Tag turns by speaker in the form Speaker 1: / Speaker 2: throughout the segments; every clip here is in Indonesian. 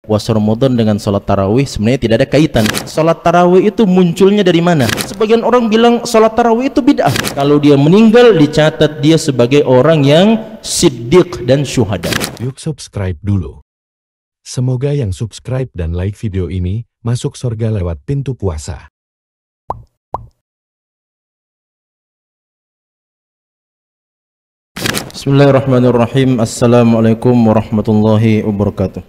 Speaker 1: puasa Ramadan dengan sholat tarawih sebenarnya tidak ada kaitan. Sholat tarawih itu munculnya dari mana? Sebagian orang bilang sholat tarawih itu bid'ah. Kalau dia meninggal dicatat dia sebagai orang yang siddiq dan syuhada.
Speaker 2: Yuk subscribe dulu. Semoga yang subscribe dan like video ini masuk surga lewat pintu puasa.
Speaker 1: Bismillahirrahmanirrahim. Assalamualaikum warahmatullahi wabarakatuh.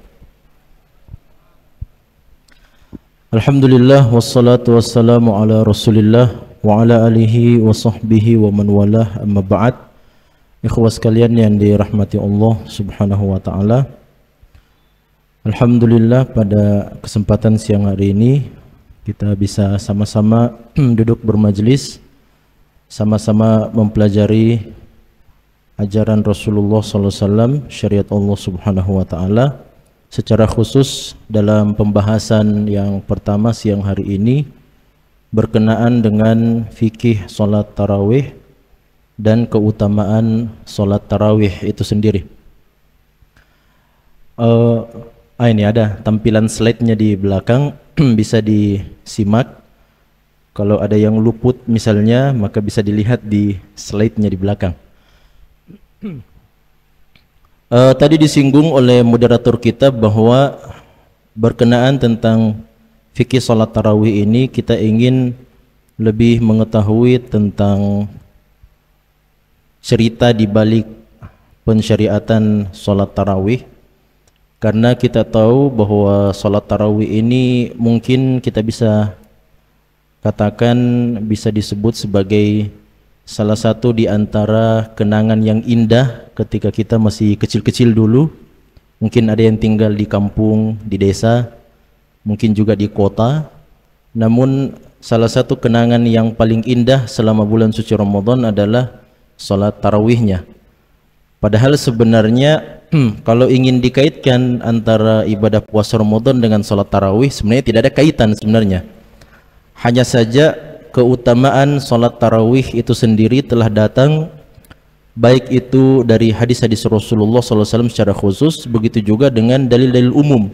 Speaker 1: Alhamdulillah wassalatu wassalamu ala Rasulillah wa ala alihi wa sahbihi wa man walah, amma ba'd. Ikhwas sekalian yang dirahmati Allah Subhanahu wa taala. Alhamdulillah pada kesempatan siang hari ini kita bisa sama-sama duduk bermajlis, sama-sama mempelajari ajaran Rasulullah SAW, syariat Allah Subhanahu wa ta'ala, secara khusus dalam pembahasan yang pertama siang hari ini berkenaan dengan fikih solat tarawih dan keutamaan solat tarawih itu sendiri. Ini ada tampilan slide-nya di belakang, bisa disimak. Kalau ada yang luput misalnya, maka bisa dilihat di slide-nya di belakang. Tadi disinggung oleh moderator kita bahwa berkenaan tentang fikih salat tarawih ini kita ingin lebih mengetahui tentang cerita di balik pensyariatan salat tarawih, karena kita tahu bahwa salat tarawih ini mungkin kita bisa katakan bisa disebut sebagai salah satu di antara kenangan yang indah ketika kita masih kecil-kecil dulu. Mungkin ada yang tinggal di kampung, di desa, mungkin juga di kota. Namun salah satu kenangan yang paling indah selama bulan suci Ramadan adalah salat tarawihnya. Padahal sebenarnya kalau ingin dikaitkan antara ibadah puasa Ramadan dengan salat tarawih sebenarnya tidak ada kaitan sebenarnya. Hanya saja keutamaan salat tarawih itu sendiri telah datang baik itu dari hadis-hadis Rasulullah SAW secara khusus, begitu juga dengan dalil-dalil umum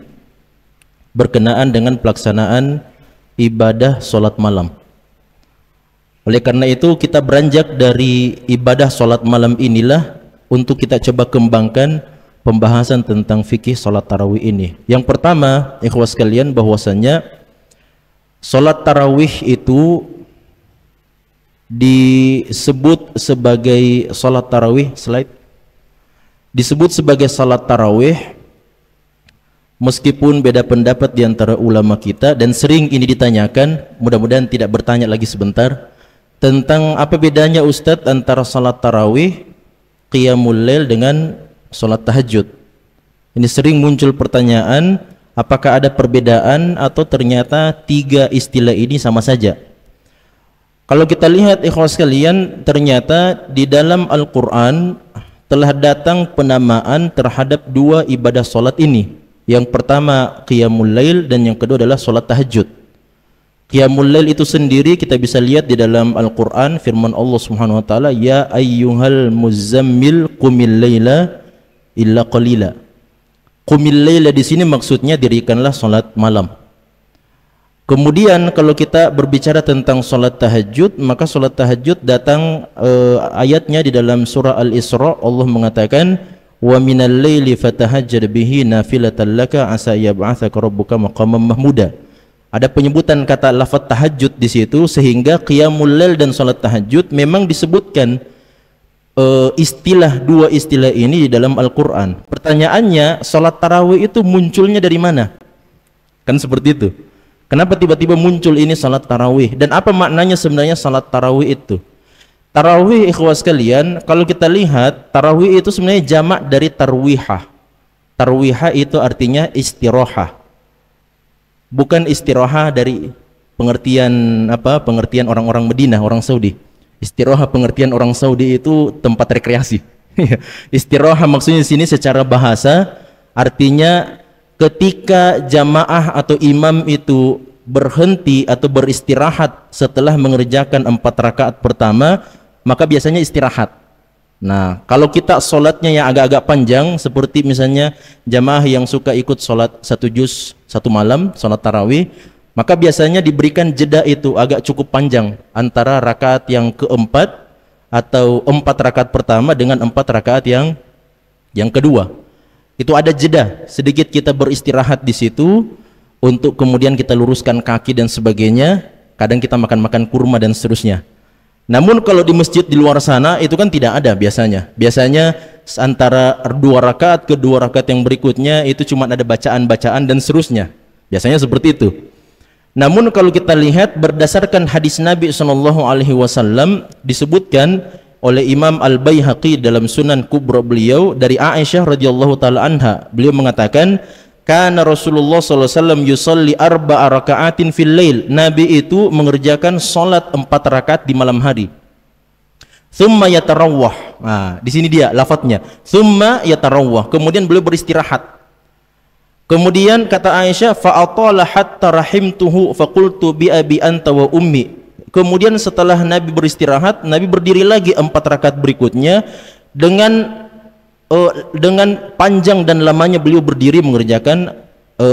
Speaker 1: berkenaan dengan pelaksanaan ibadah salat malam. Oleh karena itu kita beranjak dari ibadah salat malam inilah untuk kita coba kembangkan pembahasan tentang fikih salat tarawih ini. Yang pertama, ikhwas sekalian, bahwasanya salat tarawih itu disebut sebagai salat tarawih, disebut sebagai salat tarawih meskipun beda pendapat di antara ulama kita, dan sering ini ditanyakan, mudah-mudahan tidak bertanya lagi sebentar, tentang apa bedanya Ustadz antara salat tarawih, qiyamul lail dengan salat tahajud. Ini sering muncul pertanyaan, apakah ada perbedaan atau ternyata tiga istilah ini sama saja. Kalau kita lihat ikhwas sekalian, ternyata di dalam Al-Quran telah datang penamaan terhadap dua ibadah solat ini. Yang pertama qiyamul lail dan yang kedua adalah solat tahajud. Qiyamul lail itu sendiri kita bisa lihat di dalam Al-Quran, firman Allah Subhanahu wa taala, ya ayyuhal muzammil qumil laila illa qalila. Qumil laila di sini maksudnya dirikanlah solat malam. Kemudian kalau kita berbicara tentang solat tahajud, maka solat tahajud datang ayatnya di dalam surah Al-Isra. Allah mengatakan, wa minal laili fatahajjad bihi nafilatan laka asa yab'atsaka rabbuka maqaman mahmuda. Ada penyebutan kata lafaz tahajud di situ, sehingga qiyamul lail dan solat tahajud memang disebutkan dua istilah ini di dalam Al-Quran. Pertanyaannya, solat tarawih itu munculnya dari mana? Kan seperti itu. Kenapa tiba-tiba muncul ini salat tarawih, dan apa maknanya sebenarnya salat tarawih itu? Tarawih ikhwas sekalian, kalau kita lihat tarawih itu sebenarnya jamak dari tarwihah. Tarwihah itu artinya istirahah. Bukan istirahah dari pengertian pengertian orang-orang Madinah, orang Saudi. Istirahah pengertian orang Saudi itu tempat rekreasi. Istirahah maksudnya di sini secara bahasa artinya ketika jamaah atau imam itu berhenti atau beristirahat setelah mengerjakan 4 rakaat pertama, maka biasanya istirahat. Nah, kalau kita sholatnya yang agak-agak panjang, seperti misalnya jamaah yang suka ikut sholat 1 juz 1 malam, sholat tarawih, maka biasanya diberikan jeda itu agak cukup panjang antara rakaat yang keempat atau 4 rakaat pertama dengan 4 rakaat yang kedua. Itu ada jeda, sedikit kita beristirahat di situ untuk kemudian kita luruskan kaki dan sebagainya. Kadang kita makan kurma dan seterusnya. Namun kalau di masjid di luar sana itu kan tidak ada biasanya. Biasanya antara 2 rakaat ke 2 rakaat yang berikutnya itu cuma ada bacaan-bacaan dan seterusnya. Biasanya seperti itu. Namun kalau kita lihat berdasarkan hadis Nabi SAW disebutkan oleh Imam Al-Baihaqi dalam Sunan Kubra beliau dari Aisyah radhiyallahu taala anha. Beliau mengatakan, "Kana Rasulullah sallallahu alaihi wasallam yusalli 4 raka'atin fil lail." Nabi itu mengerjakan salat 4 rakaat di malam hari. Tsumma yatarawwah. Nah, di sini dia lafadznya. Tsumma yatarawwah. Kemudian beliau beristirahat. Kemudian kata Aisyah, "Fa atala hatta rahimtuhu fa qultu bi abi anta wa ummi." Kemudian setelah Nabi beristirahat, Nabi berdiri lagi 4 rakaat berikutnya dengan panjang dan lamanya beliau berdiri mengerjakan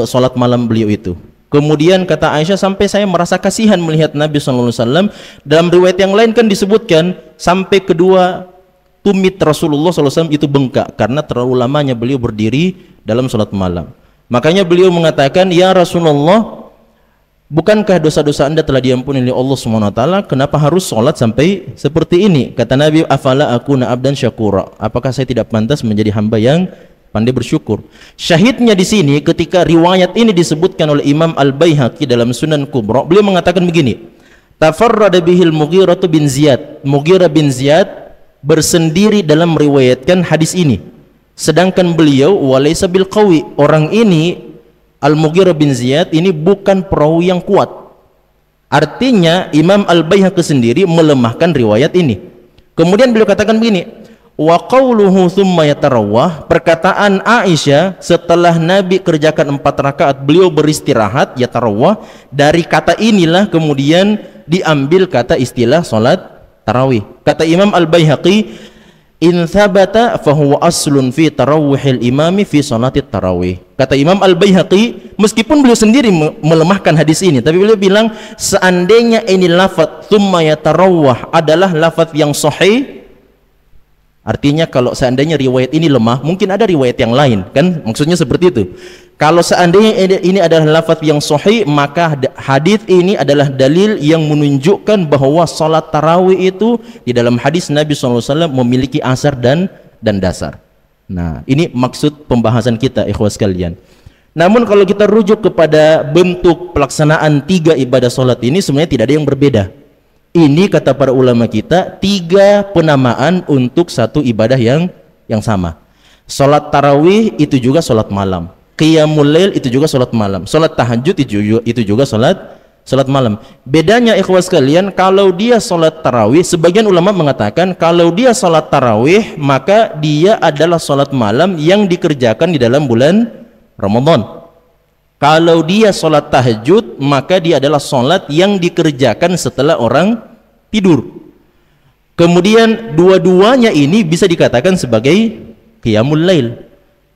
Speaker 1: sholat malam beliau itu. Kemudian kata Aisyah, sampai saya merasa kasihan melihat Nabi SAW. Dalam riwayat yang lain kan disebutkan sampai kedua tumit Rasulullah SAW itu bengkak karena terlalu lamanya beliau berdiri dalam sholat malam. Makanya beliau mengatakan, "Ya Rasulullah, bukankah dosa-dosa anda telah diampuni oleh Allah SWT? Kenapa harus sholat sampai seperti ini?" Kata Nabi, "Afala akuna abdan syakura." Apakah saya tidak pantas menjadi hamba yang pandai bersyukur? Syahidnya di sini ketika riwayat ini disebutkan oleh Imam Al-Baihaqi dalam Sunan Kubra, beliau mengatakan begini, "Tafarrada bihil Mughirah bin Ziyad." Mughirah bin Ziyad bersendiri dalam meriwayatkan hadis ini. Sedangkan beliau walaysa bil qawi. Orang ini Al-Mughirah bin Ziyad ini bukan perawi yang kuat. Artinya Imam Al-Baihaqi sendiri melemahkan riwayat ini. Kemudian beliau katakan begini, "Wa qawluhu thumma yatarawwah." Perkataan Aisyah setelah Nabi kerjakan 4 rakaat beliau beristirahat, yatarawwah, dari kata inilah kemudian diambil kata istilah salat tarawih. Kata Imam Al-Baihaqi, "In thabata fahuwa aslun fi tarawwihil imami fi salatit tarawih." Kata Imam Al-Baihaqi, meskipun beliau sendiri melemahkan hadis ini, tapi beliau bilang seandainya ini lafaz thumma yatarawwah adalah lafaz yang sahih, artinya kalau seandainya riwayat ini lemah, mungkin ada riwayat yang lain, kan maksudnya seperti itu. Kalau seandainya ini adalah lafaz yang sahih, maka hadis ini adalah dalil yang menunjukkan bahwa salat tarawih itu di dalam hadis Nabi SAW memiliki asar dan dasar. Nah, ini maksud pembahasan kita, ikhwas sekalian. Namun kalau kita rujuk kepada bentuk pelaksanaan 3 ibadah salat ini, sebenarnya tidak ada yang berbeda. Ini kata para ulama kita 3 penamaan untuk satu ibadah yang sama. Salat tarawih itu juga salat malam. Qiyamul lail itu juga salat malam. Salat tahajud itu juga salat malam. Bedanya ikhwas sekalian, kalau dia salat tarawih, sebagian ulama mengatakan kalau dia salat tarawih maka dia adalah salat malam yang dikerjakan di dalam bulan Ramadan. Kalau dia salat tahajud maka dia adalah salat yang dikerjakan setelah orang tidur. Kemudian dua-duanya ini bisa dikatakan sebagai qiyamul lail.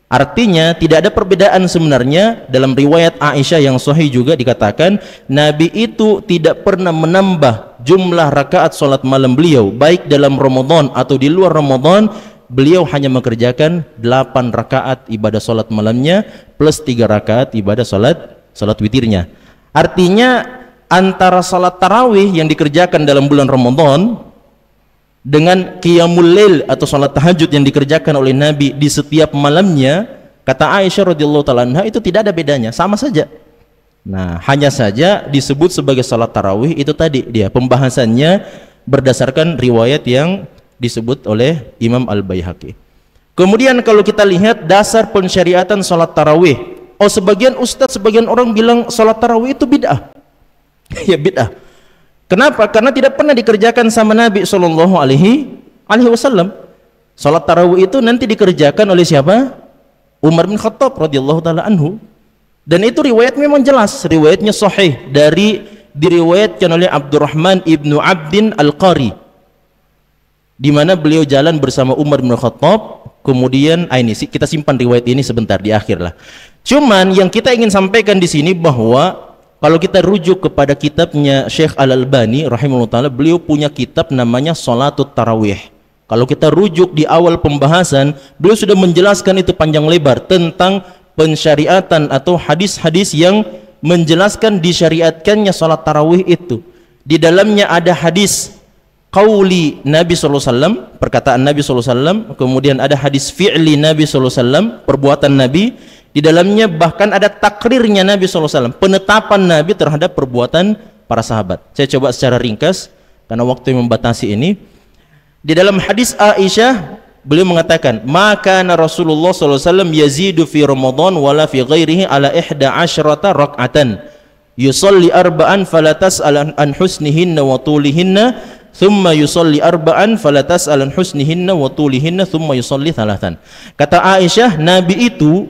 Speaker 1: Artinya tidak ada perbedaan sebenarnya. Dalam riwayat Aisyah yang sahih juga dikatakan Nabi itu tidak pernah menambah jumlah rakaat salat malam beliau, baik dalam Ramadan atau di luar Ramadan. Beliau hanya mengerjakan 8 rakaat ibadah salat malamnya plus 3 rakaat ibadah salat witirnya. Artinya antara salat tarawih yang dikerjakan dalam bulan Ramadan dengan qiyamul lail atau salat tahajud yang dikerjakan oleh Nabi di setiap malamnya, kata Aisyah radhiyallahu taala anha, itu tidak ada bedanya, sama saja. Nah, hanya saja disebut sebagai salat tarawih itu tadi dia pembahasannya berdasarkan riwayat yang disebut oleh Imam Al-Baihaqi. Kemudian kalau kita lihat dasar pensyariatan salat tarawih, sebagian ustadz, sebagian orang bilang salat tarawih itu bid'ah. Ya bid'ah. Kenapa? Karena tidak pernah dikerjakan sama Nabi Shallallahu Alaihi Wasallam. Salat tarawih itu nanti dikerjakan oleh siapa? Umar bin Khattab radhiyallahu taala anhu. Dan itu riwayat memang jelas, riwayatnya sahih diriwayatkan oleh Abdurrahman ibnu Abdin Al-Qari. di mana beliau jalan bersama Umar bin Khattab. Kemudian ini kita simpan riwayat ini sebentar di akhir lah. Cuman yang kita ingin sampaikan di sini bahwa kalau kita rujuk kepada kitabnya Syekh Al-Albani rahimahullah taala, beliau punya kitab namanya Shalatut Tarawih. Kalau kita rujuk di awal pembahasan, beliau sudah menjelaskan itu panjang lebar tentang pensyariatan atau hadis-hadis yang menjelaskan disyariatkannya salat tarawih itu. Di dalamnya ada hadis qauli Nabi sallallahu alaihi wasallam, perkataan Nabi sallallahu alaihi wasallam, kemudian ada hadis fi'li Nabi sallallahu alaihi wasallam, perbuatan Nabi. Di dalamnya bahkan ada takrirnya Nabi sallallahu alaihi wasallam, penetapan Nabi terhadap perbuatan para sahabat. Saya coba secara ringkas karena waktu yang membatasi ini. Di dalam hadis Aisyah, beliau mengatakan, maka Rasulullah sallallahu alaihi wasallam yazidu fi Ramadan wala fi ghairihi ala 11 rak'atan. Yusalli arba'an fala tas'al an husnihinna wa tulihinna, thumma yusalli arba'an fala tas'al an husnihinna wa tulihinna, thumma yusalli thalathan. Kata Aisyah, Nabi itu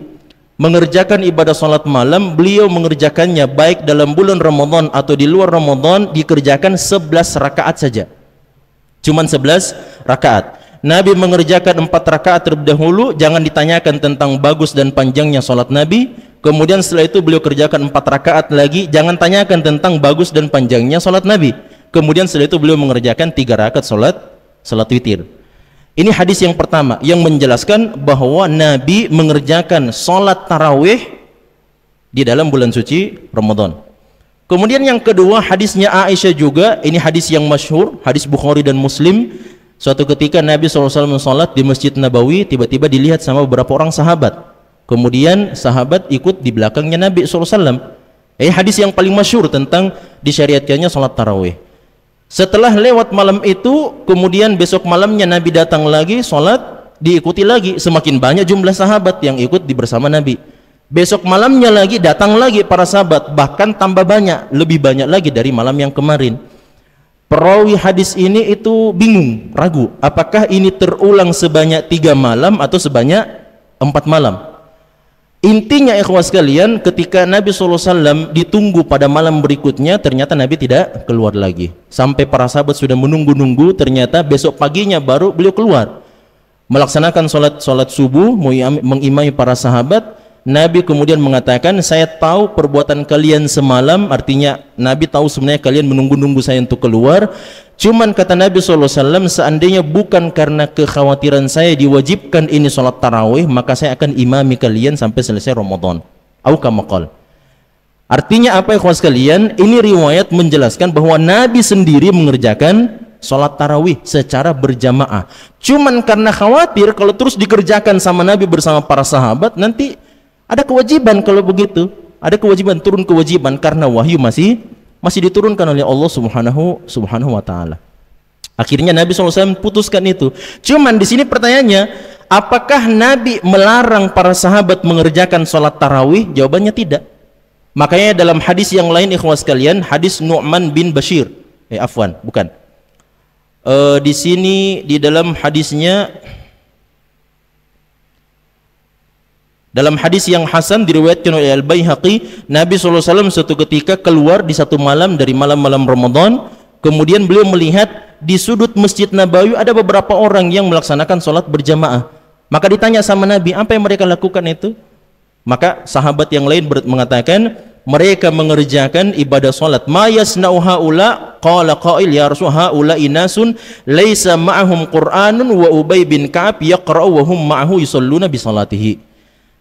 Speaker 1: mengerjakan ibadah salat malam, beliau mengerjakannya baik dalam bulan Ramadan atau di luar Ramadan dikerjakan 11 rakaat saja. Cuman 11 rakaat. Nabi mengerjakan 4 rakaat terlebih dahulu, jangan ditanyakan tentang bagus dan panjangnya salat Nabi. Kemudian setelah itu beliau kerjakan 4 rakaat lagi, jangan tanyakan tentang bagus dan panjangnya salat Nabi. Kemudian setelah itu beliau mengerjakan 3 rakaat salat witir. Ini hadis yang pertama yang menjelaskan bahwa Nabi mengerjakan salat tarawih di dalam bulan suci Ramadan. Kemudian yang kedua, hadisnya Aisyah juga, ini hadis yang masyhur, hadis Bukhari dan Muslim. Suatu ketika Nabi SAW salat di Masjid Nabawi, tiba-tiba dilihat sama beberapa orang sahabat. Kemudian sahabat ikut di belakangnya Nabi SAW. Hadis yang paling masyhur tentang disyariatkannya salat tarawih. Setelah lewat malam itu, kemudian besok malamnya Nabi datang lagi, sholat, diikuti lagi. Semakin banyak jumlah sahabat yang ikut bersama Nabi. Besok malamnya lagi, datang lagi para sahabat, bahkan tambah banyak, lebih banyak lagi dari malam yang kemarin. Perawi hadis ini itu bingung, ragu, apakah ini terulang sebanyak 3 malam atau sebanyak 4 malam. Intinya ikhwas sekalian, ketika Nabi SAW ditunggu pada malam berikutnya, ternyata Nabi tidak keluar lagi. Sampai para sahabat sudah menunggu-nunggu, ternyata besok paginya baru beliau keluar. Melaksanakan sholat subuh, mengimami para sahabat. Nabi kemudian mengatakan, saya tahu perbuatan kalian semalam, artinya Nabi tahu sebenarnya kalian menunggu-nunggu saya untuk keluar. Cuman kata Nabi SAW, seandainya bukan karena kekhawatiran saya diwajibkan ini sholat tarawih, maka saya akan imami kalian sampai selesai Ramadan. Au kama qala. Artinya apa ya kawan sekalian? Ini riwayat menjelaskan bahwa Nabi sendiri mengerjakan sholat tarawih secara berjamaah. Cuman karena khawatir kalau terus dikerjakan sama Nabi bersama para sahabat, nanti ada kewajiban. Kalau begitu ada kewajiban, turun kewajiban karena wahyu masih diturunkan oleh Allah subhanahu wa ta'ala. Akhirnya Nabi SAW putuskan itu. Cuman di sini pertanyaannya, apakah Nabi melarang para sahabat mengerjakan sholat tarawih? Jawabannya tidak. Makanya dalam hadis yang lain ikhwas sekalian, hadis Nu'man bin Bashir, bukan. Di sini di dalam hadisnya, dalam hadis yang hasan diriwayatkan oleh Al-Baihaqi, Nabi SAW suatu ketika keluar di satu malam dari malam-malam Ramadan. Kemudian beliau melihat di sudut Masjid Nabawi ada beberapa orang yang melaksanakan sholat berjamaah. Maka ditanya sama Nabi, apa yang mereka lakukan itu? Maka sahabat yang lain mengatakan, mereka mengerjakan ibadah sholat. Ma yasna'u haula, qala qail ya Rasul haula inasun laisa ma'ahum Qur'anun wa Ubay bin Ka'ab yaqra'u wa hum ma'ahu yusalluna bi salatihi.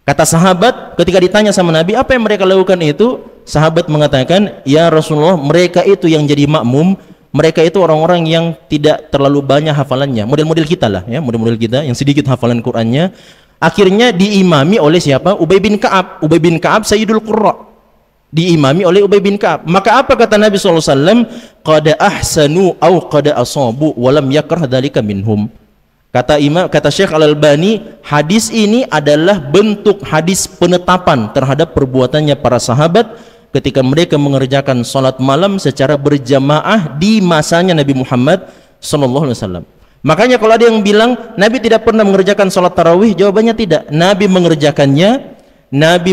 Speaker 1: Kata sahabat ketika ditanya sama Nabi, apa yang mereka lakukan itu? Sahabat mengatakan, ya Rasulullah, mereka itu yang jadi makmum, mereka itu orang-orang yang tidak terlalu banyak hafalannya, model-model kita lah ya, model-model kita yang sedikit hafalan Qur'annya. Akhirnya diimami oleh siapa? Ubay bin Ka'ab. Ubay bin Ka'ab Sayyidul Qurra, diimami oleh Ubay bin Ka'ab. Maka apa kata Nabi SAW? Qad ahsanu au qad asabu walam yakrah dzalika minhum. Kata Syekh Al-Albani, hadis ini adalah bentuk hadis penetapan terhadap perbuatannya para sahabat ketika mereka mengerjakan salat malam secara berjamaah di masanya Nabi Muhammad SAW. Makanya kalau ada yang bilang Nabi tidak pernah mengerjakan salat tarawih, jawabannya tidak. Nabi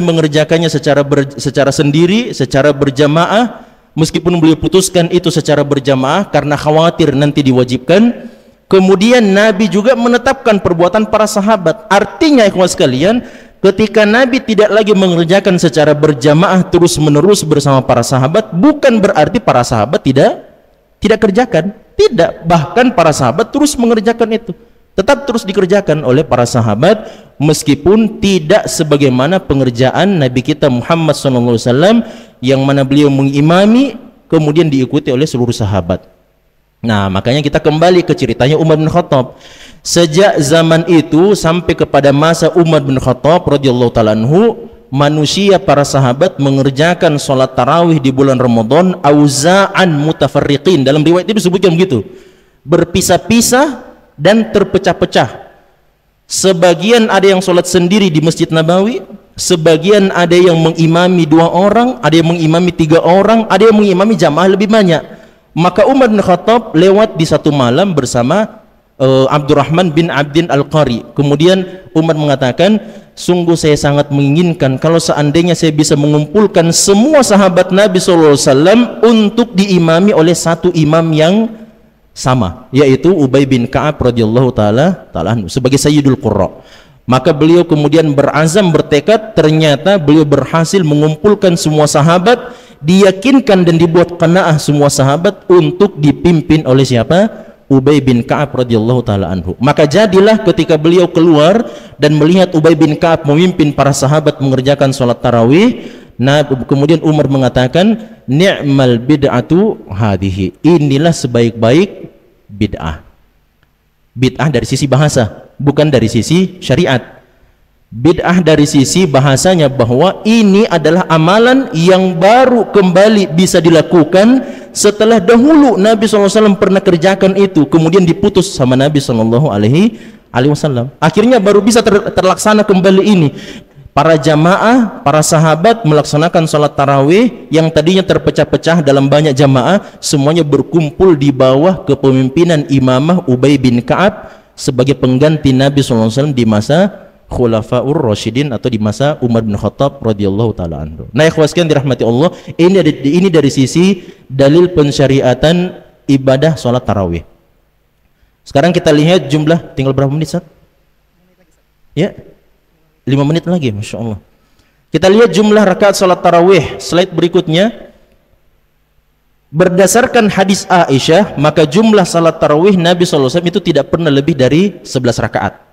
Speaker 1: mengerjakannya secara sendiri, secara berjamaah, meskipun beliau putuskan itu secara berjamaah karena khawatir nanti diwajibkan. Kemudian Nabi juga menetapkan perbuatan para sahabat. Artinya ikhwan sekalian, ketika Nabi tidak lagi mengerjakan secara berjamaah terus menerus bersama para sahabat, bukan berarti para sahabat tidak kerjakan. Tidak, bahkan para sahabat terus mengerjakan itu, tetap terus dikerjakan oleh para sahabat, meskipun tidak sebagaimana pengerjaan Nabi kita Muhammad SAW, yang mana beliau mengimami kemudian diikuti oleh seluruh sahabat. Nah, makanya kita kembali ke ceritanya Umar bin Khattab. Sejak zaman itu sampai kepada masa Umar bin Khattab radhiyallahu ta'ala anhu, manusia para sahabat mengerjakan sholat tarawih di bulan Ramadan auza'an mutafarriqin. Dalam riwayat itu disebutkan begitu, berpisah-pisah dan terpecah-pecah. Sebagian ada yang sholat sendiri di Masjid Nabawi, sebagian ada yang mengimami 2 orang, ada yang mengimami 3 orang, ada yang mengimami jamaah lebih banyak. Maka Umar bin Khattab lewat di satu malam bersama Abdurrahman bin Abdin Al-Qari. Kemudian Umar mengatakan, sungguh saya sangat menginginkan kalau seandainya saya bisa mengumpulkan semua sahabat Nabi SAW untuk diimami oleh satu imam yang sama, yaitu Ubay bin Ka'ab radhiyallahu ta'ala anhu sebagai Sayyidul Qurra. Maka beliau kemudian berazam, bertekad, ternyata beliau berhasil mengumpulkan semua sahabat, diyakinkan dan dibuat qanaah semua sahabat untuk dipimpin oleh siapa? Ubay bin Ka'ab radhiyallahu ta'ala anhu. Maka jadilah ketika beliau keluar dan melihat Ubay bin Ka'ab memimpin para sahabat mengerjakan sholat tarawih, nah kemudian Umar mengatakan, ni'mal bid'atu hadhihi, inilah sebaik-baik bid'ah. Bid'ah dari sisi bahasa, bukan dari sisi syariat. Bid'ah dari sisi bahasanya, bahwa ini adalah amalan yang baru kembali bisa dilakukan setelah dahulu Nabi SAW pernah kerjakan itu, kemudian diputus sama Nabi SAW. Akhirnya baru bisa terlaksana kembali ini. Para jamaah, para sahabat melaksanakan sholat tarawih yang tadinya terpecah-pecah dalam banyak jamaah, semuanya berkumpul di bawah kepemimpinan imamah Ubay bin Ka'ab sebagai pengganti Nabi SAW di masa Khulafaur Rasyidin atau di masa Umar bin Khattab radhiyallahu ta'ala anhu. Nah, ikhwan sekalian dirahmati Allah, ini dari sisi dalil pensyariatan ibadah sholat tarawih. Sekarang kita lihat jumlah, tinggal berapa menit, Ustaz? Ya, 5 menit lagi, Masya Allah. Kita lihat jumlah rakaat sholat tarawih. Slide berikutnya. Berdasarkan hadis Aisyah, maka jumlah sholat tarawih Nabi SAW itu tidak pernah lebih dari 11 rakaat.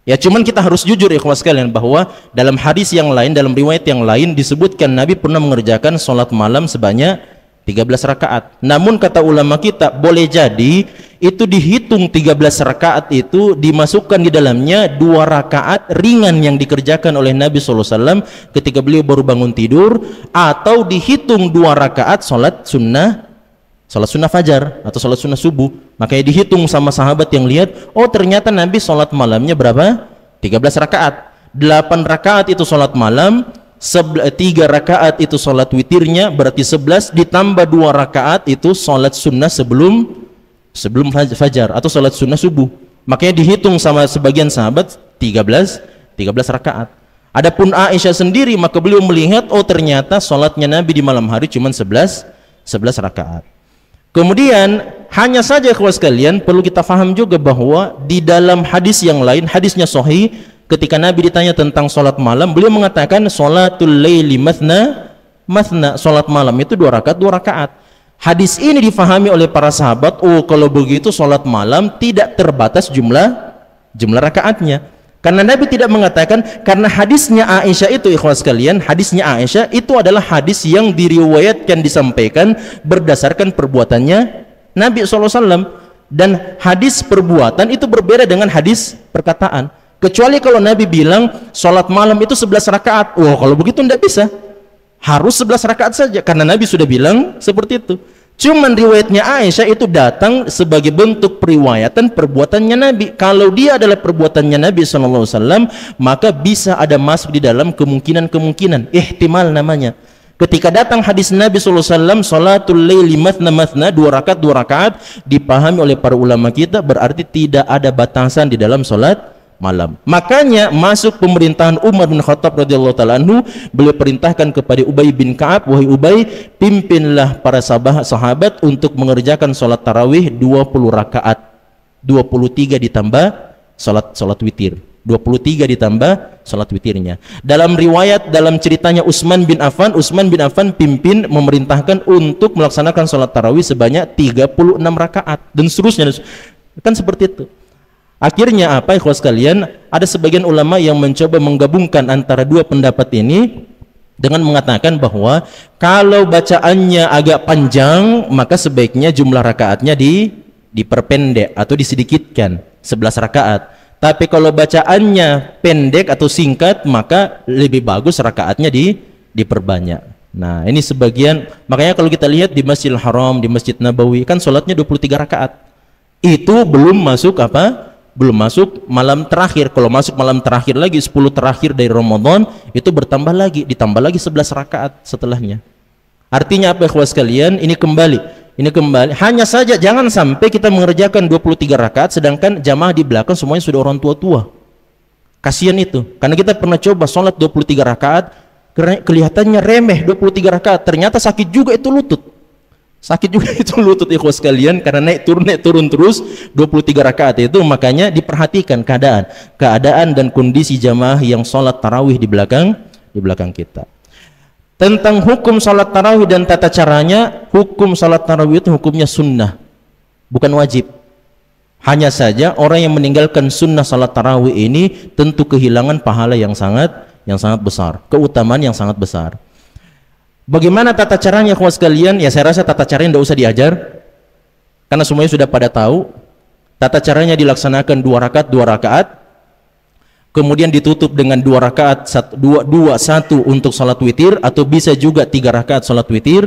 Speaker 1: Ya, cuman kita harus jujur ya kawan sekalian, bahwa dalam hadis yang lain, dalam riwayat yang lain disebutkan Nabi pernah mengerjakan sholat malam sebanyak 13 rakaat. Namun kata ulama kita, boleh jadi itu dihitung 13 rakaat itu dimasukkan di dalamnya 2 rakaat ringan yang dikerjakan oleh Nabi SAW ketika beliau baru bangun tidur, atau dihitung 2 rakaat sholat sunnah fajar atau sholat sunnah subuh. Makanya dihitung sama sahabat yang lihat, oh ternyata Nabi sholat malamnya berapa? 13 rakaat. 8 rakaat itu sholat malam, 3 rakaat itu sholat witirnya, berarti 11, ditambah 2 rakaat itu sholat sunnah sebelum fajar atau sholat sunnah subuh. Makanya dihitung sama sebagian sahabat 13 rakaat. Adapun Aisyah sendiri, maka beliau melihat, oh ternyata sholatnya Nabi di malam hari cuma 11 rakaat. Kemudian hanya saja kawan sekalian perlu kita faham juga bahwa di dalam hadis yang lain, hadisnya sahih, ketika Nabi ditanya tentang sholat malam, beliau mengatakan sholatul laili mathna, sholat malam itu 2 rakaat. Hadis ini difahami oleh para sahabat, oh kalau begitu sholat malam tidak terbatas jumlah rakaatnya. Karena Nabi tidak mengatakan, karena hadisnya Aisyah itu ikhwan sekalian, hadisnya Aisyah itu adalah hadis yang diriwayatkan, disampaikan berdasarkan perbuatannya Nabi SAW. Dan hadis perbuatan itu berbeda dengan hadis perkataan. Kecuali kalau Nabi bilang sholat malam itu 11 rakaat, wah kalau begitu tidak bisa, harus 11 rakaat saja, karena Nabi sudah bilang seperti itu. Cuman riwayatnya Aisyah itu datang sebagai bentuk periwayatan perbuatannya Nabi. Kalau dia adalah perbuatannya Nabi SAW, maka bisa ada masuk di dalam kemungkinan, ihtimal namanya. Ketika datang hadis Nabi SAW, sholatul laili mathna, 2 rakaat, dipahami oleh para ulama kita berarti tidak ada batasan di dalam sholat malam. Makanya masuk pemerintahan Umar bin Khattab radhiyallahu ta'ala anhu, beliau perintahkan kepada Ubay bin Ka'ab, wahai Ubay, pimpinlah para sahabat untuk mengerjakan sholat tarawih 20 rakaat. 23 ditambah salat witir. 23 ditambah salat witirnya. Dalam riwayat, dalam ceritanya Utsman bin Affan pimpin memerintahkan untuk melaksanakan salat tarawih sebanyak 36 rakaat dan seterusnya. Kan seperti itu. Akhirnya apa ikhwas sekalian? Ada sebagian ulama yang mencoba menggabungkan antara dua pendapat ini dengan mengatakan bahwa kalau bacaannya agak panjang, maka sebaiknya jumlah rakaatnya diperpendek atau disedikitkan 11 rakaat. Tapi kalau bacaannya pendek atau singkat, maka lebih bagus rakaatnya diperbanyak. Nah, ini sebagian, makanya kalau kita lihat di Masjidil Haram, di Masjid Nabawi, kan sholatnya 23 rakaat. Itu belum masuk apa? Belum masuk malam terakhir. Kalau masuk malam terakhir lagi, 10 terakhir dari Ramadan, itu ditambah lagi 11 rakaat setelahnya. Artinya apa ikhwas sekalian? Ini kembali. Hanya saja jangan sampai kita mengerjakan 23 rakaat sedangkan jamaah di belakang semuanya sudah orang tua-tua. Kasihan itu. Karena kita pernah coba sholat 23 rakaat, kelihatannya remeh 23 rakaat, ternyata sakit juga itu lutut. Ikhwas sekalian, karena naik turun terus 23 rakaat itu. Makanya diperhatikan keadaan dan kondisi jamaah yang sholat tarawih di belakang kita. Tentang hukum salat tarawih dan tata caranya, hukum salat tarawih itu hukumnya sunnah, bukan wajib. Hanya saja orang yang meninggalkan sunnah salat tarawih ini tentu kehilangan pahala yang sangat besar, keutamaan yang sangat besar. Bagaimana tata caranya kawan sekalian? Ya saya rasa tata caranya tidak usah diajar, karena semuanya sudah pada tahu. Tata caranya dilaksanakan 2 rakaat, kemudian ditutup dengan 2 rakaat, 1 untuk salat witir, atau bisa juga 3 rakaat salat witir.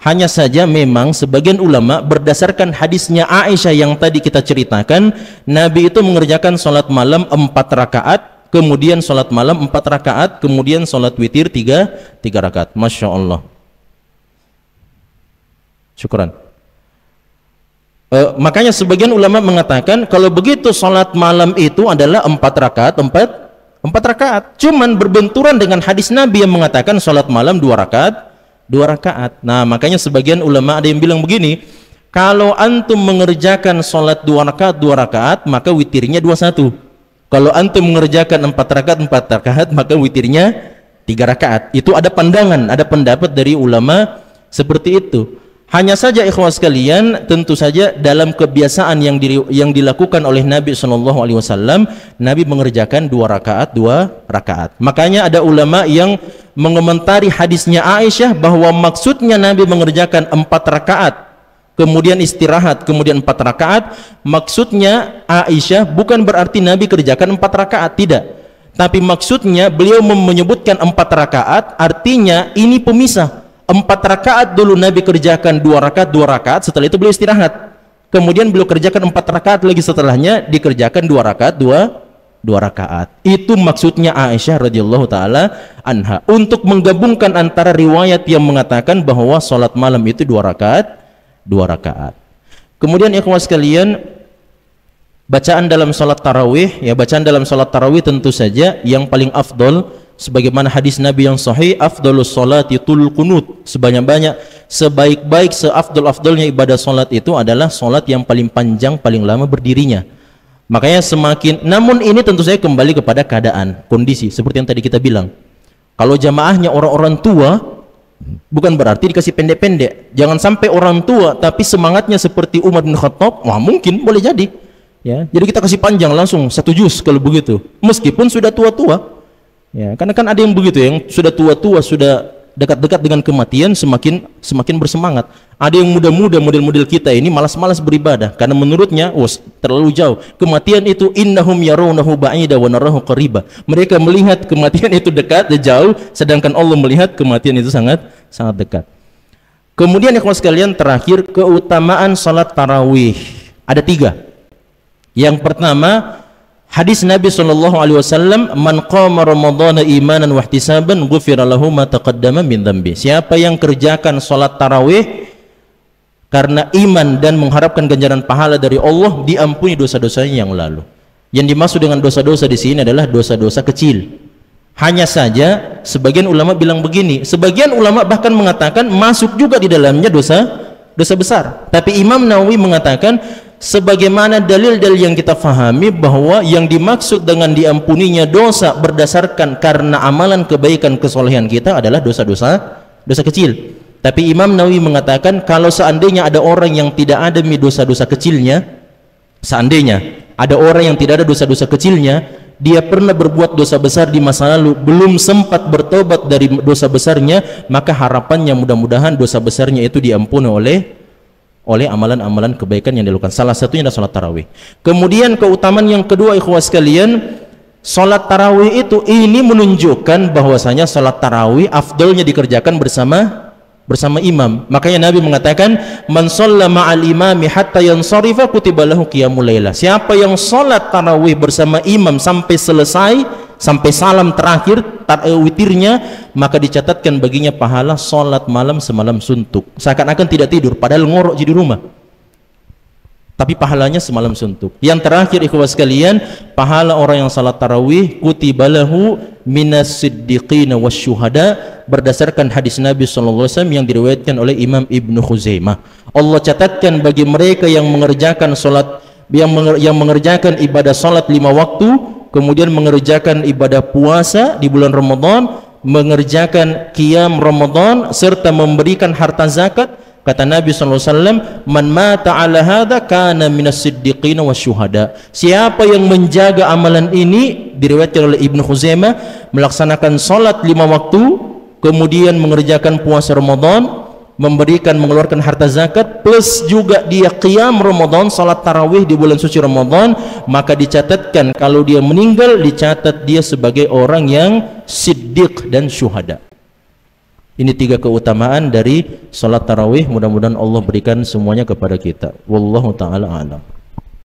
Speaker 1: Hanya saja memang sebagian ulama berdasarkan hadisnya Aisyah yang tadi kita ceritakan, Nabi itu mengerjakan salat malam 4 rakaat, kemudian salat malam 4 rakaat, kemudian salat witir 3 rakaat. Masya Allah. Syukran. Makanya sebagian ulama mengatakan kalau begitu salat malam itu adalah 4 rakaat. Cuman berbenturan dengan hadis Nabi yang mengatakan salat malam 2 rakaat. Nah, makanya sebagian ulama ada yang bilang begini, kalau antum mengerjakan salat 2 rakaat, maka witirnya 21. Kalau antum mengerjakan 4 rakaat, maka witirnya 3 rakaat. Itu ada pandangan, ada pendapat dari ulama seperti itu. Hanya saja ikhwas sekalian, tentu saja dalam kebiasaan yang dilakukan oleh Nabi SAW, Nabi mengerjakan 2 rakaat. Makanya ada ulama yang mengomentari hadisnya Aisyah bahwa maksudnya Nabi mengerjakan 4 rakaat, kemudian istirahat, kemudian 4 rakaat. Maksudnya Aisyah bukan berarti Nabi kerjakan 4 rakaat, tidak. Tapi maksudnya beliau menyebutkan 4 rakaat, artinya ini pemisah. 4 rakaat dulu Nabi kerjakan 2 rakaat, setelah itu beliau istirahat. Kemudian beliau kerjakan 4 rakaat lagi setelahnya, dikerjakan 2 rakaat. Itu maksudnya Aisyah radhiyallahu taala anha, untuk menggabungkan antara riwayat yang mengatakan bahwa salat malam itu 2 rakaat. Kemudian ikhwan sekalian, bacaan dalam salat tarawih, tentu saja yang paling afdol sebagaimana hadis Nabi yang sahih, afdalus salati tul qunut, sebaik-baik seafdol-afdolnya ibadah salat itu adalah salat yang paling panjang, paling lama berdirinya. Makanya namun ini tentu saja kembali kepada keadaan, kondisi seperti yang tadi kita bilang. Kalau jamaahnya orang-orang tua, bukan berarti dikasih pendek-pendek. Jangan sampai orang tua tapi semangatnya seperti Umar bin Khattab, wah mungkin boleh jadi. Ya, jadi kita kasih panjang langsung 1 juz kalau begitu, meskipun sudah tua-tua. Ya, karena kan ada yang begitu, yang sudah tua-tua, sudah dekat-dekat dengan kematian, semakin bersemangat. Ada yang muda-muda, model-model kita ini malas-malas beribadah karena menurutnya terlalu jauh. Kematian itu innahum yarawnahu ba'ida wa narahu qariba. Mereka melihat kematian itu dekat dan jauh, sedangkan Allah melihat kematian itu sangat dekat. Kemudian ikhwan sekalian, terakhir keutamaan salat tarawih ada 3. Yang pertama, hadis Nabi SAW, man qama ramadhana imanan wa ihtisaban ghufira lahu ma taqaddama min dhanbi. Siapa yang kerjakan salat tarawih karena iman dan mengharapkan ganjaran pahala dari Allah, diampuni dosa-dosanya yang lalu. Yang dimaksud dengan dosa-dosa di sini adalah dosa-dosa kecil. Hanya saja sebagian ulama bilang begini, sebagian ulama bahkan mengatakan masuk juga di dalamnya dosa besar. Tapi Imam Nawawi mengatakan sebagaimana dalil-dalil yang kita fahami bahwa yang dimaksud dengan diampuninya dosa berdasarkan karena amalan kebaikan kesolehan kita adalah dosa-dosa kecil. Tapi Imam Nawawi mengatakan kalau seandainya ada orang yang tidak ada dosa-dosa kecilnya, seandainya ada orang yang tidak ada dosa-dosa kecilnya, dia pernah berbuat dosa besar di masa lalu, belum sempat bertobat dari dosa besarnya, maka harapannya mudah-mudahan dosa besarnya itu diampuni oleh amalan-amalan kebaikan yang dilakukan. Salah satunya adalah salat tarawih. Kemudian keutamaan yang kedua, ikhwah sekalian, salat tarawih itu ini menunjukkan bahwasanya salat tarawih afdalnya dikerjakan bersama imam. Makanya Nabi mengatakan, man shalla ma'al imami hatta yansarifa kutiba lahu qiyamul lailah. Siapa yang salat tarawih bersama imam sampai selesai, sampai salam terakhir witirnya, maka dicatatkan baginya pahala salat malam semalam suntuk. Seakan-akan tidak tidur padahal ngorok di rumah, tapi pahalanya semalam suntuk. Yang terakhir, ikhwah sekalian, pahala orang yang salat tarawih kutiba lahu minas siddiqina wasyuhada, berdasarkan hadis Nabi SAW yang diriwayatkan oleh Imam Ibnu Khuzaimah. Allah catatkan bagi mereka yang mengerjakan salat, yang mengerjakan ibadah salat 5 waktu, kemudian mengerjakan ibadah puasa di bulan Ramadan, mengerjakan qiyam Ramadan, serta memberikan harta zakat. Kata Nabi SAW, man mata ala hadha kana minas siddiqina wasyuhada. Siapa yang menjaga amalan ini, diriwayatkan oleh Ibnu Khuzaimah, melaksanakan salat 5 waktu, kemudian mengerjakan puasa Ramadan, mengeluarkan harta zakat, plus juga dia qiyam Ramadan, salat tarawih di bulan suci Ramadan, maka dicatatkan kalau dia meninggal, dicatat dia sebagai orang yang siddiq dan syuhada. Ini 3 keutamaan dari salat tarawih. Mudah-mudahan Allah berikan semuanya kepada kita. Wallahu ta'ala a'lam.